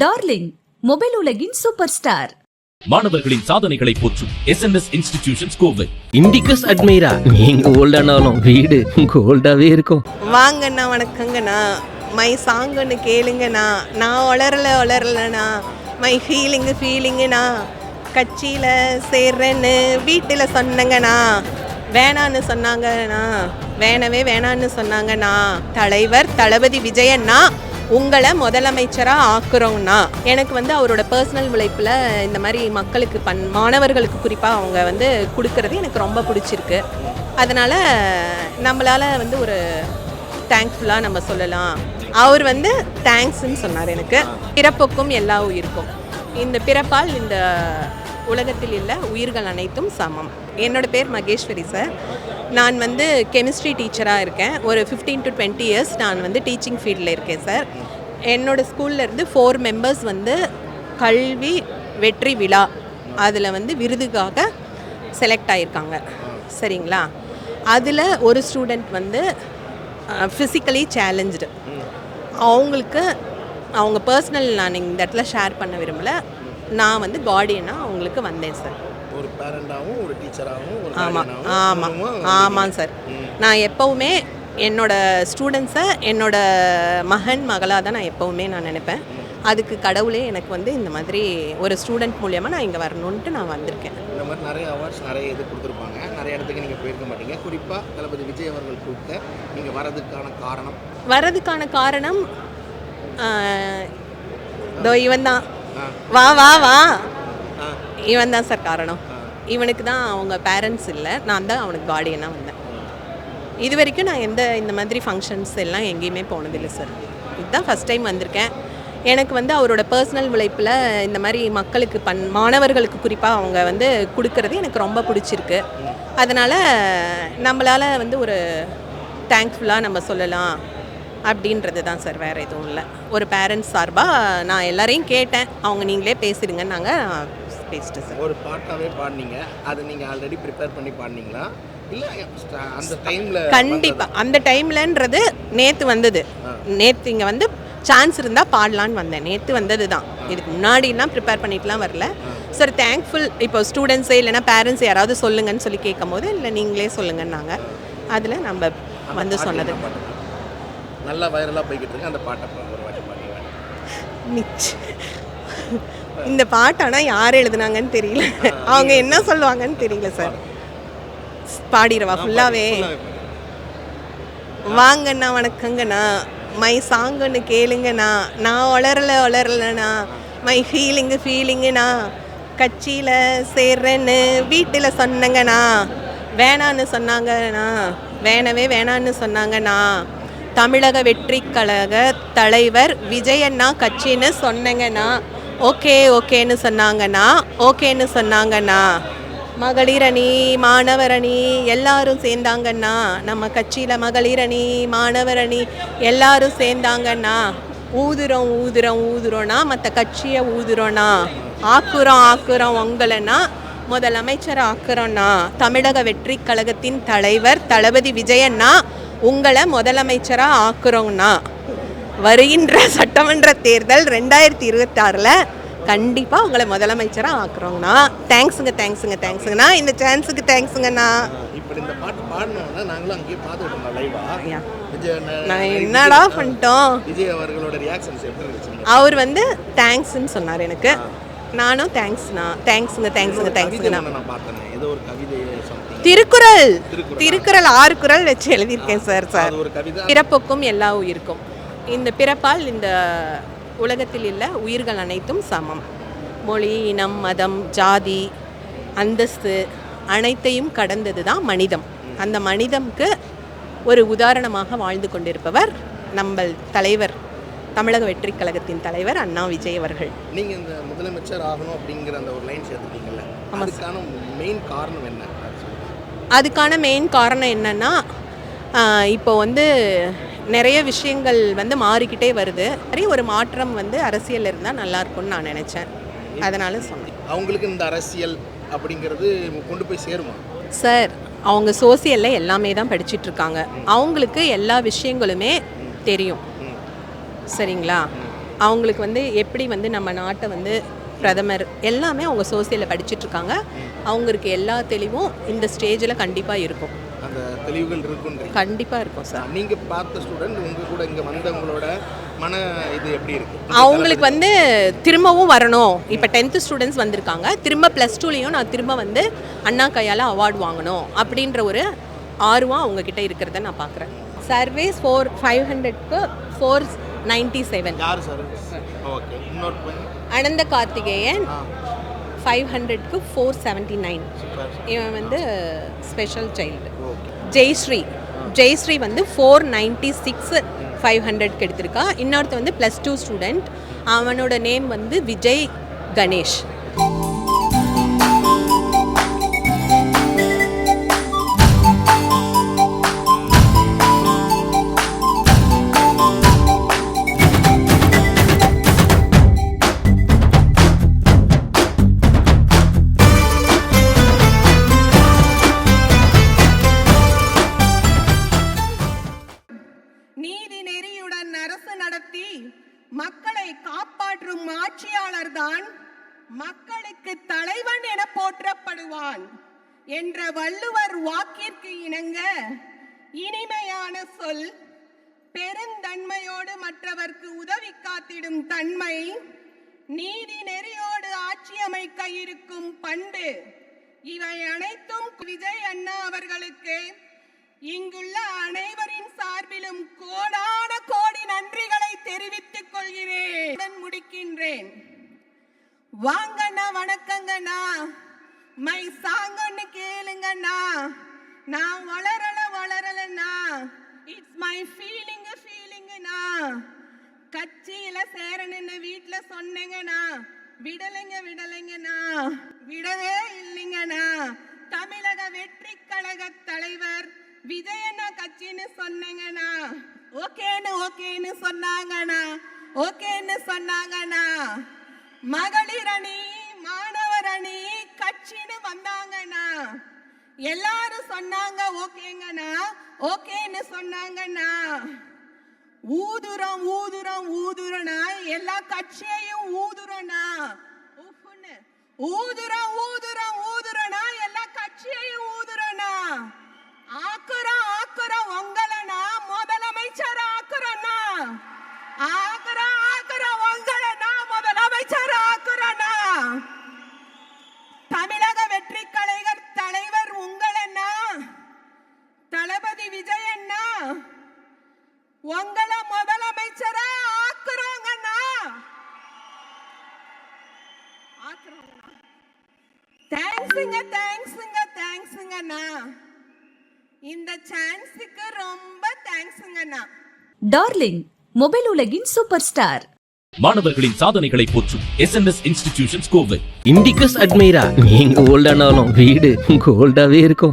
Darling mobile உலகின் super star. மாணவர்களின் சாதனைகளை போற்றும் SNS இன்ஸ்டிடியூஷன்ஸ் கோவை. இண்டிகஸ் அட்மைரா நீங்க ஓல்டானாலும் வீடு கோல்டாவே இருக்கும். வாங்கண்ணா வணக்கங்கண்ணா, மை சாங்குன்னு கேளுங்கண்ணா, நான் வளரலண்ணா, மை ஃபீலிங்குண்ணா, கட்சியில் சேர்றேன்னு வீட்டில் சொன்னங்கண்ணா, வேணான்னு சொன்னாங்கண்ணா, வேணான்னு சொன்னாங்கண்ணா, தலைவர் தளபதி விஜயண்ணா உங்களை முதலமைச்சராக ஆக்குறோங்கண்ணா. எனக்கு அவரோட பர்சனல் உழைப்பில் இந்த மாதிரி மக்களுக்கு மாணவர்களுக்கு குறிப்பாக அவங்க கொடுக்கறது எனக்கு ரொம்ப பிடிச்சிருக்கு. அதனால் நம்மளால் ஒரு தேங்க்ஃபுல்லாக நம்ம சொல்லலாம். அவர் தேங்க்ஸ்ன்னு சொன்னார். எனக்கு பிறப்புக்கும் எல்லா உயிருக்கும், இந்த பிறப்பால் இந்த உலகத்தில் உள்ள உயிர்கள் அனைத்தும் சமம். என்னோடய பேர் மகேஸ்வரி சார். நான் கெமிஸ்ட்ரி டீச்சராக இருக்கேன். ஒரு 15 to 20 இயர்ஸ் நான் டீச்சிங் ஃபீல்டில் இருக்கேன் சார். என்னோடய ஸ்கூல்லேருந்து 4 மெம்பர்ஸ் கல்வி வெற்றி விழா அதில் விருதுக்காக செலக்ட் ஆகியிருக்காங்க. சரிங்களா? அதில் ஒரு ஸ்டூடெண்ட் ஃபிசிக்கலி சேலஞ்சு. அவங்களுக்கு அவங்க பர்சனல் நான் இந்த இடத்துல ஷேர் பண்ண விரும்பலை. நான் கார்டியனாக அவங்களுக்கு வந்தேன் சார். ஒரு பேரண்டாகவும் ஒரு டீச்சராகவும். ஆமாம் சார். நான் எப்போவுமே என்னோடய ஸ்டூடெண்ட்ஸை என்னோடய மகளாக தான் நான் எப்போவுமே நான் நினைப்பேன். அதுக்கு கடவுளே எனக்கு இந்த மாதிரி ஒரு ஸ்டூடெண்ட் மூலியமாக நான் இங்கே வரணுன்ட்டு நான் வந்திருக்கேன். இந்த மாதிரி நிறைய அவார்ட்ஸ் நிறைய இது கொடுத்துருப்பாங்க, நிறைய இடத்துக்கு நீங்கள் போயிருக்க மாட்டீங்க. குறிப்பாக தளபதி விஜய் அவர்கள் கூப்பிட்டு நீங்கள் வரதுக்கான காரணம் இவன் தான். வா இவன் தான் சார் காரணம். இவனுக்கு தான் அவங்க பேரண்ட்ஸ் இல்லை, நான் தான் அவனுக்கு கார்டியனாக வந்தேன். இது வரைக்கும் நான் இந்த மாதிரி ஃபங்க்ஷன்ஸ் எல்லாம் எங்கேயுமே போனதில்லை சார். இதுதான் ஃபஸ்ட் டைம் வந்திருக்கேன். எனக்கு அவரோட பர்சனல் உழைப்பில் இந்த மாதிரி மக்களுக்கு மாணவர்களுக்கு குறிப்பாக அவங்க கொடுக்கறது எனக்கு ரொம்ப பிடிச்சிருக்கு. அதனால் நம்மளால் ஒரு தேங்க்ஃபுல்லாக நம்ம சொல்லலாம் அப்படின்றது தான் சார், வேறு எதுவும் இல்லை. ஒரு பேரண்ட்ஸ் சார்பாக நான் எல்லாரையும் கேட்டேன், அவங்க நீங்களே பேசிடுங்க, நாங்கள் பேசிட்டு சார். ஒரு பாட்டாகவே பாடினீங்க, அது நீங்கள் ஆல்ரெடி ப்ரிப்பேர் பண்ணி பாடினீங்களா இல்லை அந்த டைமில்? கண்டிப்பாக அந்த டைம்லன்றது நேற்று வந்தது. நேற்று இங்கே சான்ஸ் இருந்தால் பாடலான்னு வந்தேன். நேற்று வந்தது தான். இதுக்கு முன்னாடிலாம் ப்ரிப்பேர் பண்ணிட்டுலாம் வரல சார். தேங்க்ஃபுல். இப்போ ஸ்டூடெண்ட்ஸே இல்லைனா பேரண்ட்ஸ் யாராவது சொல்லுங்கன்னு சொல்லி கேட்கும் போது இல்லை நீங்களே சொல்லுங்கன்னாங்க. அதில் நம்ம சொன்னது நல்லா வைரலாக போய்கிட்டு இருக்கு. அந்த பாட்டை ஒரு வாட்டி பாடுங்க. இந்த பாட்டு ஆனால் யார் எழுதுனாங்கன்னு தெரியல, அவங்க என்ன சொல்லுவாங்கன்னு தெரியல சார். பாடிடுவா ஃபுல்லாகவே? வாங்கண்ணா வணக்கங்கண்ணா, மை சாங்குன்னு கேளுங்கண்ணா, நான் வளரலண்ணா, மை ஃபீலிங்குண்ணா, கட்சியில் சேர்றேன்னு வீட்டில் சொன்னங்கண்ணா, வேணான்னு சொன்னாங்கண்ணா, வேணான்னு சொன்னாங்கண்ணா, தமிழக வெற்றி கழக தலைவர் விஜயண்ணா கட்சின்னு சொன்னங்கண்ணா, ஓகேன்னு சொன்னாங்கண்ணா, மகளிரணி மாணவரணி எல்லாரும் சேர்ந்தாங்கண்ணா, நம்ம கட்சியில் மகளிரணி மாணவரணி எல்லாரும் சேர்ந்தாங்கண்ணா, ஊதுறோம்னா மற்ற கட்சியை ஊதுறோண்ணா, ஆக்குறோம் உங்களைண்ணா முதலமைச்சர் ஆக்குறோண்ணா, தமிழக வெற்றி கழகத்தின் தலைவர் தளபதி விஜயண்ணா உங்களை முதலமைச்சராக ஆக்குறோங்கண்ணா. வருகின்ற சட்டமன்ற தேர்தல் 2026 கண்டிப்பாக உங்களை முதலமைச்சராக ஆக்குறோங்கண்ணா. தேங்க்ஸுங்கண்ணா, இந்த சான்ஸுக்கு தேங்க்ஸுங்கண்ணா. இப்போ இந்த பாட்டு பாடினோன்னா நாங்களும் அங்கேயே பார்த்துக்கிட்டோம் லைவா. நான் என்னடா பண்ணிட்டோம். விஜய் அவர்களோட ரியாக்ஷன்ஸ் எப்படி இருந்துச்சு? அவர் தேங்க்ஸ்ன்னு சொன்னார். எனக்கு நானும் தேங்க்ஸுங்கண்ணா. நான் பார்த்தேன் ஏதோ ஒரு கவிதை திருக்குறள் 6 குறள் வச்சு எழுதியிருக்கேன் சார். பிறப்புக்கும் எல்லா உயிருக்கும், இந்த பிறப்பால் இந்த உலகத்தில் உள்ள உயிர்கள் அனைத்தும் சமம். மொழி, இனம், மதம், ஜாதி, அந்தஸ்து அனைத்தையும் கடந்தது தான் மனிதம். அந்த மனிதம்க்கு ஒரு உதாரணமாக வாழ்ந்து கொண்டிருப்பவர் நம்ம தலைவர், தமிழக வெற்றி கழகத்தின் தலைவர் அண்ணா விஜய் அவர்கள். நீங்கள் இந்த முதலமைச்சர் ஆகணும் அப்படிங்கிற அந்த ஒரு லைன் சேர்த்துட்டீங்கல்ல, அதுக்கான மெயின் காரணம் என்ன? அதுக்கான மெயின் காரணம் என்னென்னா, இப்போ நிறைய விஷயங்கள் மாறிக்கிட்டே வருது. நிறைய ஒரு மாற்றம் அரசியல் இருந்தால் நல்லாயிருக்கும்னு நான் நினச்சேன். அதனால் சொன்னேன். அவங்களுக்கு இந்த அரசியல் அப்படிங்கிறது கொண்டு போய் சேருமா சார்? அவங்க சோசியலில் எல்லாமே தான் படிச்சிட்ருக்காங்க. அவங்களுக்கு எல்லா விஷயங்களுமே தெரியும். சரிங்களா? அவங்களுக்கு வந்து எப்படி வந்து நம்ம நாட்டை வந்து பிரதமர் எல்லாமே அவங்க சோசியலில் படிச்சுட்ருக்காங்க. அவங்களுக்கு எல்லா தெளிவும் இந்த ஸ்டேஜில் கண்டிப்பாக இருக்கும். அந்த தெளிவுகள் இருக்குன்றீங்க. கண்டிப்பாக இருக்கும் சார். நீங்கள் பார்த்த ஸ்டூடெண்ட் உங்கள் கூட இங்கே வந்தவங்களோட மன இது எப்படி இருக்குது? அவங்களுக்கு வந்து திரும்பவும் வரணும். இப்போ 10th ஸ்டூடெண்ட்ஸ் வந்திருக்காங்க. திரும்ப +2லேயும் நான் திரும்ப வந்து அண்ணா கையால் அவார்டு வாங்கணும் அப்படின்ற ஒரு ஆர்வம் அவங்கக்கிட்ட இருக்கிறத நான் பார்க்குறேன். சர்வீஸ் 500க்கு 497. யார் சார்? ஓகே. இன்னொரு அனந்த கார்த்திகேயன் 500க்கு 479. இவன் வந்து ஸ்பெஷல் சைல்டு. ஜெயஸ்ரீ வந்து 496 500க்கு எடுத்திருக்கா. இன்னொருத்த வந்து +2 ஸ்டூடெண்ட். அவனோட நேம் வந்து விஜய் கணேஷ். நீதி நெறியுடன் அரசு நடத்தி மக்களை காப்பாற்றும் ஆட்சியாளர் தான் மக்களுக்கு தலைவன் என போற்றப்படுவான் என்ற வள்ளுவர் வாக்கிற்கு இணங்க இனிமையான சொல், பெருந்தன்மையோடு மற்றவர்க்கு உதவி காத்திடும் தன்மை, நீதி நெறியோடு ஆட்சி அமைக்க இருக்கும் பண்பு, இவை அனைத்தும் விஜய் அண்ணா அவர்களுக்கு இங்குள்ள அனைவரின் சார்பிலும் கோடான கோடி நன்றிகளை தெரிவித்துக் கொள்கிறேன். முடிக்கின்றேன். வாங்கண்ணா, வணக்கங்கண்ணா, மை சாங்கன்னு கேளுங்கண்ணா, நான் வளரலண்ணா, இட்ஸ் மை ஃபீலிங்னா, கட்சியில சேரணுன்னு வீட்டுல சொன்னீங்கண்ணா, விடலைங்கண்ணா, விடவே இல்லைங்கண்ணா. தமிழக வெற்றி கழக தலைவர் விஜயண்ணா கட்சின்னு சொன்னீங்கண்ணா, ஓகேன்னு சொன்னாங்கண்ணா. மகளிர் அணி, மாணவர் அணி கட்சின்னு வந்தாங்கண்ணா, எல்லாரும் சொன்னாங்க ஓகேன்னு சொன்னாங்கண்ணா. ஊதுறோம்னா எல்லா கட்சியையும் ஊதுறோம்னா, ஊதுறோம்னா எல்லா கட்சியையும் ஊதுறோம்னா. ஆக்குறோம் உங்களனா முதலமைச்சர் ஆக்குறோம்னா, ஆக்குறோம் உங்களனா முதலமைச்சர் ஆக்குறோம்னா. தமிழக வெற்றி கழக தலைவர் உங்களன்னா, தளபதி விஜயண்ணா, உங்கள முதலமைச்சரா ஆக்குறோங்கண்ணா. தேங்க்ஸுங்கண்ணா. இந்த சான்ஸுக்கு ரொம்ப தேங்க்ஸுங்கண்ணா. டார்லிங் மொபைல் உலகின் சூப்பர் ஸ்டார். மாணவர்களின் சாதனைகளை போற்றும் SNS இன்ஸ்டிடியூஷன்ஸ் கோவை. இண்டிகஸ் அட்மைரா, நீங்க ஓல்டானாலும் வீடு கோல்டாவே இருக்கும்.